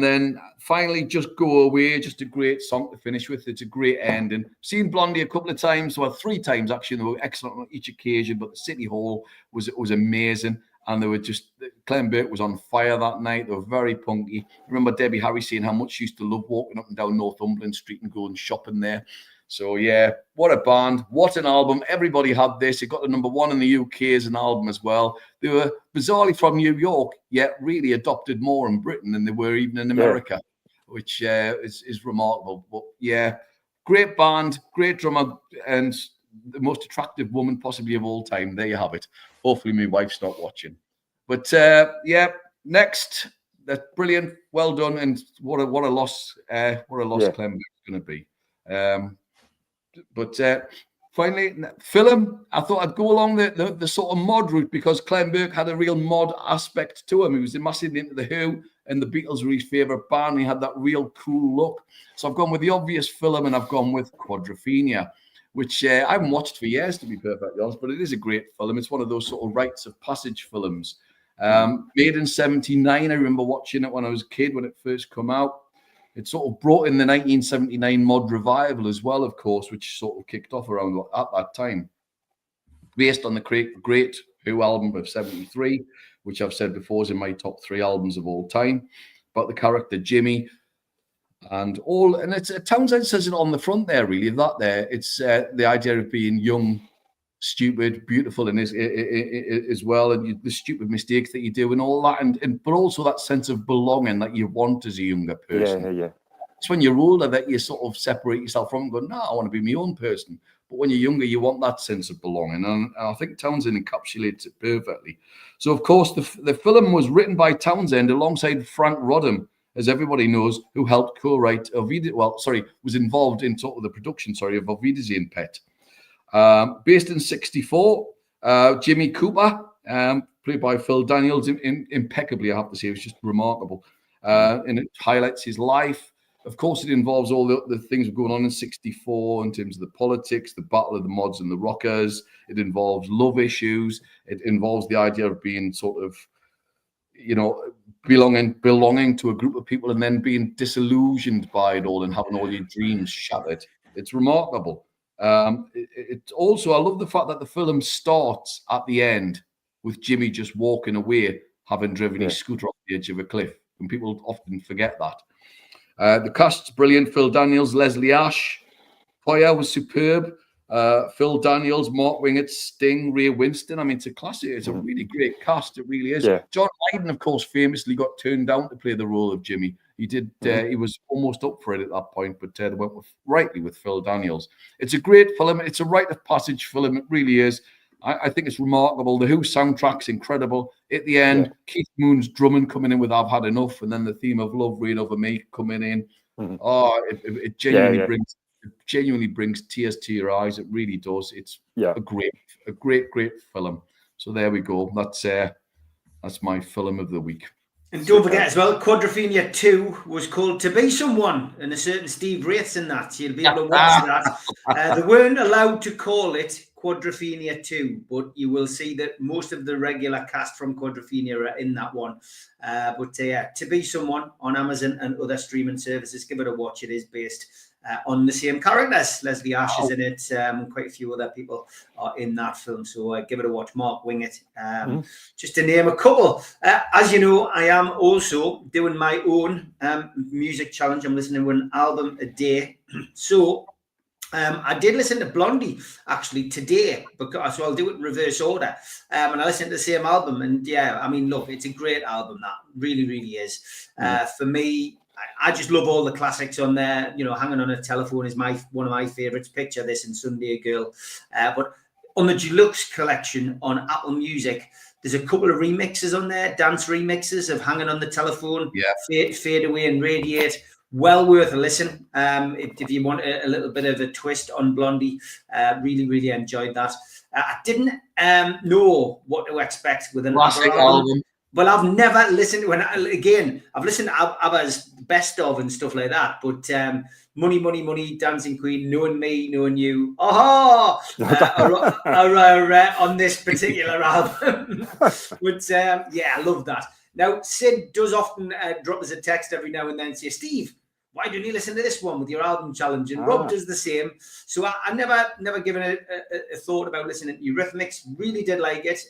then finally, Just Go Away, just a great song to finish with. It's a great ending. Seen Blondie a couple of times, well, 3 times actually, and they were excellent on each occasion, but the City Hall was amazing. And they were just, Clem Burke was on fire that night. They were very punky. I remember Debbie Harry saying how much she used to love walking up and down Northumberland Street and going shopping there. So, yeah, what a band. What an album. Everybody had this. It got the #1 in the UK as an album as well. They were bizarrely from New York, yet really adopted more in Britain than they were even in America, which is remarkable. But, yeah, great band, great drummer, and the most attractive woman possibly of all time. There you have it. Hopefully my wife's not watching. But yeah, next, that's brilliant. Well done. And what a loss Clem is going to be. But finally, film, I thought I'd go along the sort of mod route, because Clem Burke had a real mod aspect to him. He was massively into The Who, and the Beatles were his favourite band. He had that real cool look. So I've gone with the obvious film, and I've gone with Quadrophenia, which I haven't watched for years, to be perfectly honest, but it is a great film. It's one of those sort of rites of passage films. Made in 1979. I remember watching it when I was a kid, when it first came out. It sort of brought in the 1979 mod revival as well, of course, which sort of kicked off around at that time. Based on the great Who album of 1973, which I've said before is in my top 3 albums of all time, about the character Jimmy. And it's Townsend says it on the front there, really. It's the idea of being young, stupid, beautiful, and as well, and the stupid mistakes that you do, and all that, and but also that sense of belonging that you want as a younger person. Yeah. It's when you're older that you sort of separate yourself from and go, no, I want to be my own person. But when you're younger, you want that sense of belonging, and I think Townsend encapsulates it perfectly. So, of course, the film was written by Townsend alongside Frank Rodham, as everybody knows, who helped co-write was involved in sort of the production, of Auf Wiedersehen, Pet. Based in 1964, Jimmy Cooper, played by Phil Daniels, impeccably, I have to say. It was just remarkable. And it highlights his life. Of course, it involves all the things going on in 64 in terms of the politics, the battle of the mods and the rockers. It involves love issues. It involves the idea of being sort of, belonging to a group of people and then being disillusioned by it all and having all your dreams shattered. It's remarkable. It also, I love the fact that the film starts at the end with Jimmy just walking away, having driven his scooter off the edge of a cliff. And people often forget that. The cast's brilliant. Phil Daniels, Leslie Ash. Poya was superb. Phil Daniels, Mark Wingett, Sting, Ray Winston. I mean, it's a classic. It's a really great cast. It really is. Yeah. John Lydon, of course, famously got turned down to play the role of Jimmy. He did. He was almost up for it at that point, but they went rightly with Phil Daniels. It's a great film. It's a rite of passage film. It really is. I think it's remarkable. The Who soundtrack's incredible. At the end, Keith Moon's drumming coming in with "I've Had Enough," and then the theme of "Love Reign Over Me" coming in. Oh, it genuinely brings tears to your eyes. It really does. It's a great film. So there we go. That's my film of the week. And don't forget as well, Quadrophenia 2 was called To Be Someone, and a certain Steve Wraith's in that. You'll be able to watch that. They weren't allowed to call it Quadrophenia 2, but you will see that most of the regular cast from Quadrophenia are in that one. To Be Someone on Amazon and other streaming services, give it a watch. It is based on the same characters. Leslie Ash is in it. Quite a few other people are in that film. So give it a watch. Mark Wingett, just to name a couple. As you know, I am also doing my own music challenge. I'm listening to an album a day. So I did listen to Blondie actually today, so I'll do it in reverse order. And I listened to the same album, and look, it's a great album. That really, really is. For me, I just love all the classics on there. Hanging on a Telephone is one of my favorites. Picture This and Sunday Girl. But on the deluxe collection on Apple Music, there's a couple of remixes on there, dance remixes of Hanging on the Telephone, Fade Away and Radiate. Well worth a listen. If you want a little bit of a twist on Blondie, really, really enjoyed that. I didn't know what to expect with an classic album. Well, I've never listened to I've listened to ABBA's best of and stuff like that, but Money, Money, Money, Dancing Queen, Knowing Me, Knowing You, are on this particular album. But I love that. Now, Sid does often drop us a text every now and then and say, Steve, why don't you listen to this one with your album challenge? And Rob does the same. So I never given a thought about listening to Eurythmics. Really did like it.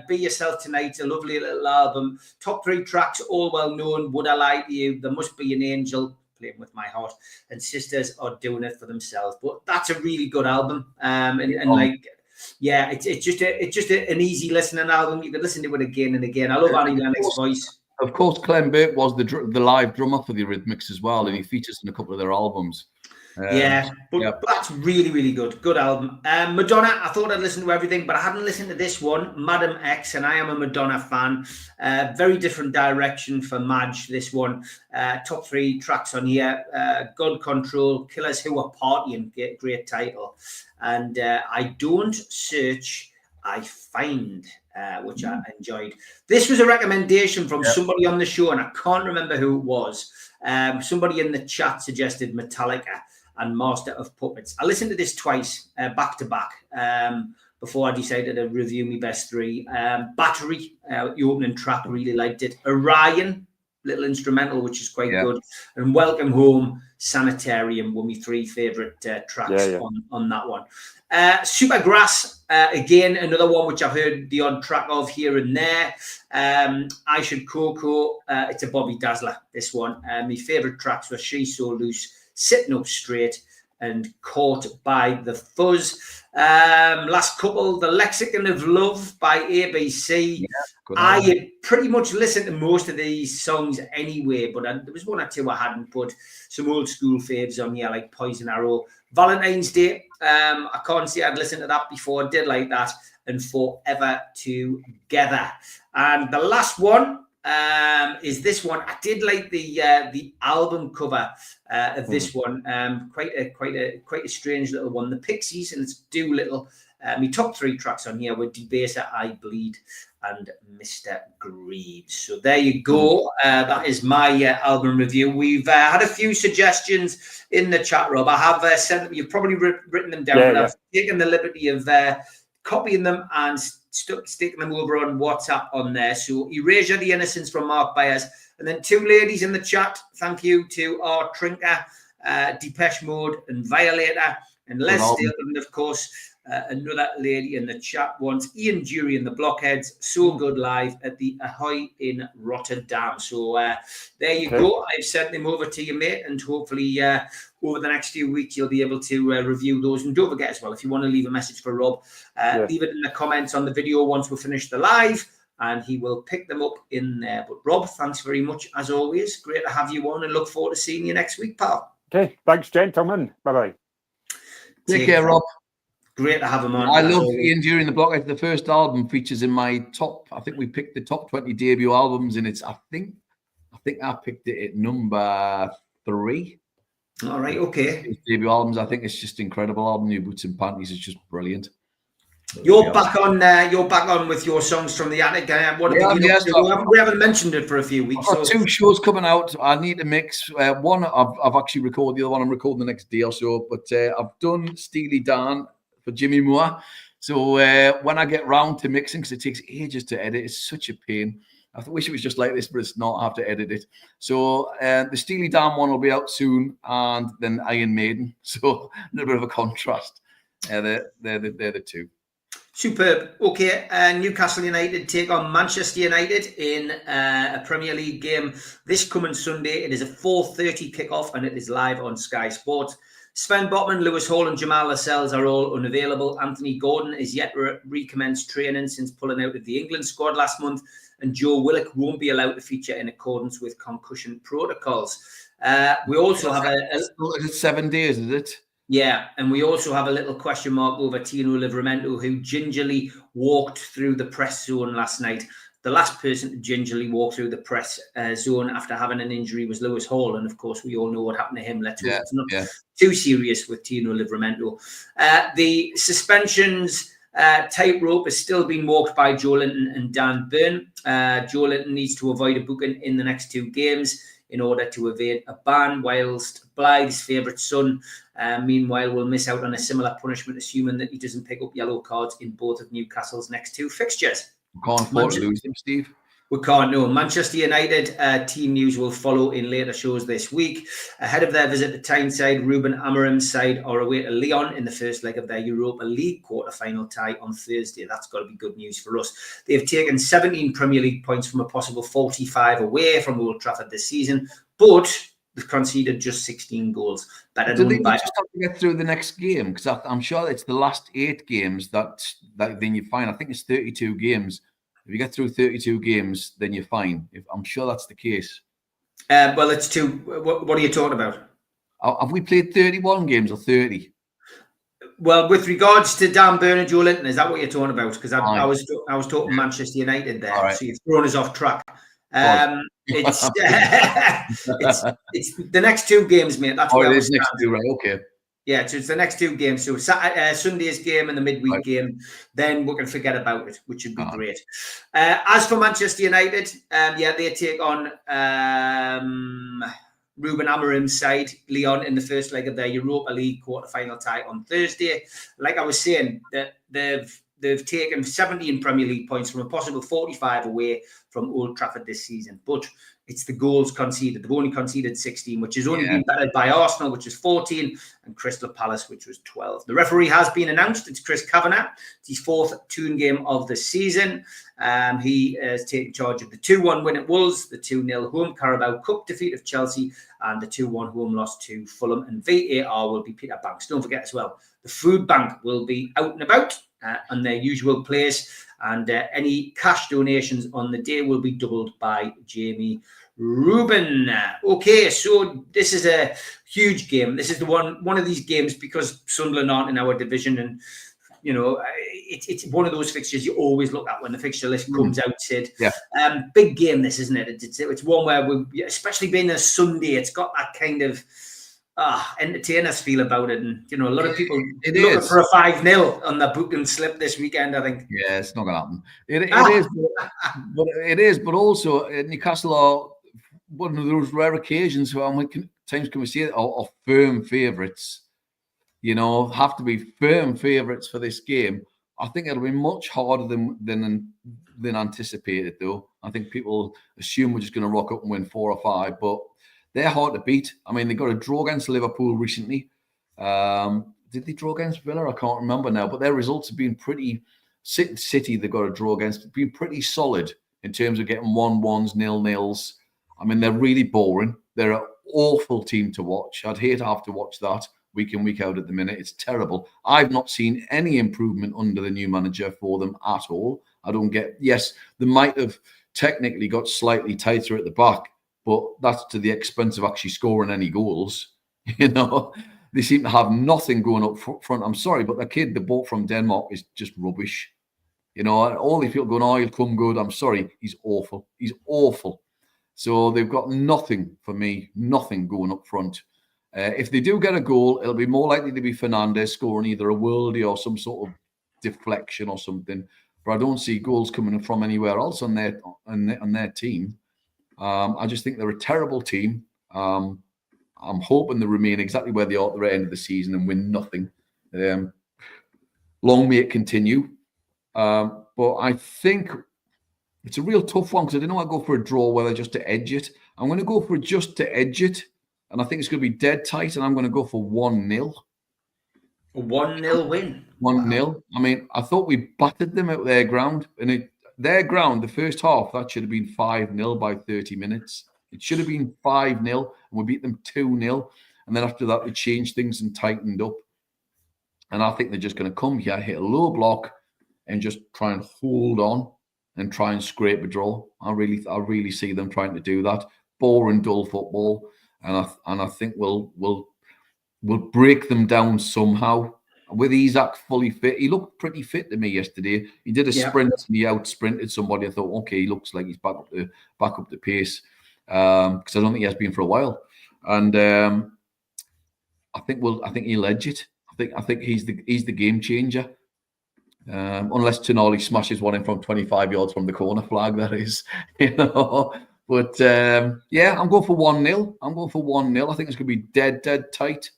Be Yourself Tonight, a lovely little album. Top 3 tracks, all well known. Would I Lie to You? There Must Be an Angel, Playing With My Heart. And Sisters Are Doing It For Themselves. But that's a really good album. It's just an easy listening album. You can listen to it again and again. I love Annie Lennox's voice. Of course, Clem Burke was the live drummer for the Eurythmics as well, and he features in a couple of their albums. But that's really, really good. Good album. Madonna, I thought I'd listen to everything, but I hadn't listened to this one, Madam X, and I am a Madonna fan. Very different direction for Madge, this one. Top 3 tracks on here. God Control, Killers Who Are Partying, great title. And I Don't Search, I Find, which I enjoyed. This was a recommendation from somebody on the show, and I can't remember who it was. Somebody in the chat suggested Metallica and Master of Puppets. I listened to this twice, back to back, before I decided to review my best 3. Battery, the opening track, really liked it. Orion, little instrumental, which is quite good. And Welcome Home, Sanitarium were my 3 favourite tracks on that one. Supergrass, again, another one which I've heard the odd track of here and there. I Should Coco, it's a Bobby Dazzler, this one. My favourite tracks were She's So Loose, Sitting Up Straight, and Caught by the Fuzz. Last couple, The Lexicon of Love by ABC. I had pretty much listened to most of these songs anyway, but there was 1 or 2 I hadn't put. Some old school faves on here, like Poison Arrow. Valentine's Day, I can't say I'd listened to that before. I did like that. And Forever Together. And the last one is this one. I did like the album cover of this one. Quite a strange little one. The Pixies, and it's Doolittle. My top 3 tracks on here were Debaser, I Bleed, and Mr. Greaves. So there you go. That is my album review. We've had a few suggestions in the chat, Rob. I have sent them. You've probably written them down, but I've taken the liberty of copying them and sticking them over on WhatsApp on there. So Erasure the Innocence from Mark Byers. And then 2 ladies in the chat. Thank you to our Trinker, Depeche Mode, and Violator, and Les Stilton, of course. Another lady in the chat wants Ian Jury and the Blockheads. So good live at the Ahoy in Rotterdam. So there you go. I've sent them over to you, mate, and hopefully over the next few weeks you'll be able to review those. And don't forget as well, if you want to leave a message for Rob, leave it in the comments on the video once we finish the live, and he will pick them up in there. But Rob, thanks very much as always. Great to have you on, and look forward to seeing you next week, pal. Okay, thanks, gentlemen. Bye-bye. Take care, Rob. Great to have him on. I love Ian During the Blockhead. The first album features in my top. I think we picked the top 20 debut albums, and it's. I think I picked it at number 3. All right, okay. His debut albums. I think it's just incredible album. New Boots and Panties is just brilliant. You're back on. You're back on with your songs from the attic. What have you done? We haven't mentioned it for a few weeks. I've got 2 shows coming out. I need to mix. One I've actually recorded. The other one I'm recording the next day or so. But I've done Steely Dan for Jimmy Moore. So when I get round to mixing, because it takes ages to edit, it's such a pain. I wish it was just like this, but it's not. I have to edit it. So the Steely Dan one will be out soon, and then Iron Maiden. So a little bit of a contrast. They're the 2. Superb. Okay, Newcastle United take on Manchester United in a Premier League game this coming Sunday. It is a 4:30 kickoff, and it is live on Sky Sports. Sven Botman, Lewis Hall, and Jamal Lascelles are all unavailable. Anthony Gordon is yet to recommence training since pulling out of the England squad last month, and Joe Willock won't be allowed to feature in accordance with concussion protocols. We also have Is it 7 days, is it? Yeah, and we also have a little question mark over Tino Livramento, who gingerly walked through the press zone last night. The last person to gingerly walk through the press zone after having an injury was Lewis Hall, and of course we all know what happened to him. Let's hope it's not too serious with Tino Livramento. The suspensions tightrope is still being walked by Joe Linton and Dan Burn. Joe Linton needs to avoid a booking in the next 2 games in order to evade a ban, whilst Blythe's favourite son, meanwhile, will miss out on a similar punishment, assuming that he doesn't pick up yellow cards in both of Newcastle's next 2 fixtures. Can't afford to lose them, Steve. We can't know. Manchester United team news will follow in later shows this week. Ahead of their visit to Tyneside, Ruben Amorim's side are away to Lyon in the first leg of their Europa League quarter-final tie on Thursday. That's got to be good news for us. They've taken 17 Premier League points from a possible 45 away from Old Trafford this season, but they've conceded just 16 goals. Do they just have to get through the next game? Because I'm sure it's the last 8 games that then you find. I think it's 32 games. If you get through 32 games, then you're fine. I'm sure that's the case. Well, it's 2. What are you talking about? Have we played 31 games or 30? Well, with regards to Dan Burn and Joe Linton, is that what you're talking about? Because I was talking Manchester United there. Right. So you've thrown us off track. It's the next 2 games, mate. That's it is next 2, right? Okay. Yeah, so it's the next 2 games. So Sunday's game and the midweek game, then we can forget about it, which would be great. As for Manchester United, they take on Ruben Amorim's side, Lyon, in the first leg of their Europa League quarter-final tie on Thursday. Like I was saying, that they've taken 17 Premier League points from a possible 45 away from Old Trafford this season, but it's the goals conceded. They've only conceded 16, which has only been bettered by Arsenal, which is 14, and Crystal Palace, which was 12. The referee has been announced. It's Chris Kavanagh. It's his 4th Toon game of the season. He has taken charge of the 2-1 win at Wolves, the 2-0 home Carabao Cup defeat of Chelsea, and the 2-1 home loss to Fulham. And VAR will be Peter Banks. Don't forget as well, the food bank will be out and about on their usual place, and any cash donations on the day will be doubled by Jamie Rubin. Okay, so this is a huge game. This is the one of these games, because Sunderland aren't in our division, and you know it's one of those fixtures you always look at when the fixture list comes out, Sid. Big game this, isn't it? It's one where we, especially being a Sunday, it's got that kind of, entertainers feel about it. And, a lot of people looking for a 5-0 on the booking slip this weekend, I think. Yeah, it's not going to happen. It is, but also Newcastle are one of those rare occasions where times can we see it are firm favourites. Have to be firm favourites for this game. I think it'll be much harder than anticipated, though. I think people assume we're just going to rock up and win 4 or 5, but they're hard to beat. I mean, they got a draw against Liverpool recently. Did they draw against Villa? I can't remember now, but their results have been pretty. City they got a draw against, been pretty solid in terms of getting 1-1s, 0-0s. I mean, they're really boring. They're an awful team to watch. I'd hate to have to watch that week in, week out at the minute. It's terrible. I've not seen any improvement under the new manager for them at all. I don't get, yes, they might have technically got slightly tighter at the back, but that's to the expense of actually scoring any goals. They seem to have nothing going up front. I'm sorry, but the kid they bought from Denmark is just rubbish. All these people going, oh, he'll come good. I'm sorry, he's awful. He's awful. So they've got nothing for me, nothing going up front. If they do get a goal, it'll be more likely to be Fernandes scoring either a worldie or some sort of deflection or something. But I don't see goals coming from anywhere else on their team. I just think they're a terrible team. I'm hoping they remain exactly where they are at the end of the season and win nothing. Long may it continue. But I think it's a real tough one because I didn't want to go for a draw, whether just to edge it. I'm going to go for just to edge it. And I think it's going to be dead tight, and I'm going to go for 1-0. A 1-0 win? 1-0. Wow. I mean, I thought we battered them at their ground. And their ground, the first half, that should have been 5-0 by 30 minutes. It should have been 5-0, and we beat them 2-0. And then after that, we changed things and tightened up. And I think they're just going to come here, hit a low block, and just try and hold on and try and scrape a draw. I really see them trying to do that. Boring, dull football. And I think we'll break them down somehow. With Isak fully fit, he looked pretty fit to me yesterday. He did a sprint and he out sprinted somebody. I thought, okay, he looks like he's back up the pace because I don't think he has been for a while. And I think he'll edge it. I think he's the game changer. Unless Tonali smashes one in from 25 yards from the corner flag, that is, But I'm going for 1-0. I'm going for 1-0. I think it's going to be dead tight.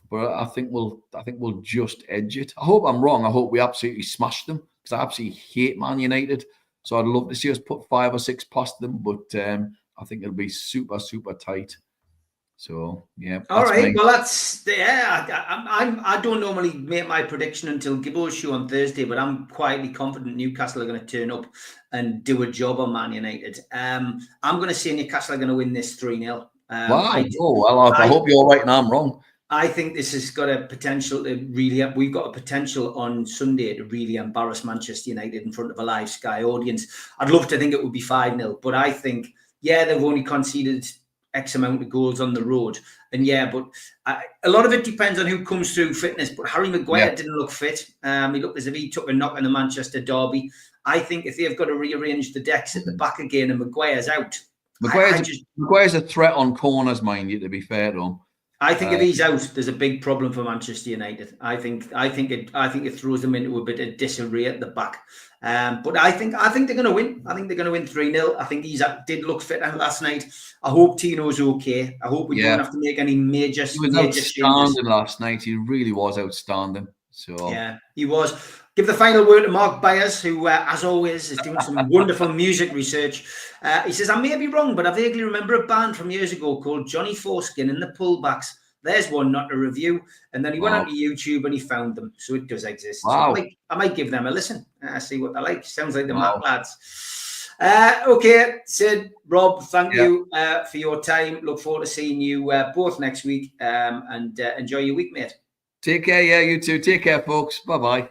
But I think we'll just edge it. I hope I'm wrong. I hope we absolutely smash them because I absolutely hate Man United. So I'd love to see us put 5 or 6 past them. But I think it'll be super, super tight. So all right. Well, I don't normally make my prediction until Gibbo's show on Thursday, but I'm quietly confident Newcastle are going to turn up and do a job on Man United. I'm going to say Newcastle are going to win this 3-0. Wow! I hope you're right and I'm wrong. I think this has got a potential to really. We've got a potential on Sunday to really embarrass Manchester United in front of a live Sky audience. I'd love to think it would be 5-0, but I think they've only conceded X amount of goals on the road. And but a lot of it depends on who comes through fitness. But Harry Maguire didn't look fit. He looked as if he took a knock in the Manchester derby. I think if they've got to rearrange the decks at the back again and Maguire's out. Maguire's a threat on corners, mind you, to be fair to him. I think if he's out, there's a big problem for Manchester United. I think it throws them into a bit of disarray at the back. But I think they're going to win. I think they're going to win 3-0. I think Isak did look fit last night. I hope Tino's okay. I hope we don't have to make any major changes. He was outstanding last night. He really was outstanding. So he was. Give the final word to Mark Byers, who, as always, is doing some wonderful music research. He says, I may be wrong, but I vaguely remember a band from years ago called Johnny Foreskin and the Pullbacks. There's one not to review. And then he went onto YouTube and he found them. So it does exist. Wow. So I might give them a listen. See what they like. Sounds like the Mac lads. Okay, Sid, Rob, thank you for your time. Look forward to seeing you both next week and enjoy your week, mate. Take care. Yeah, you too. Take care, folks. Bye-bye.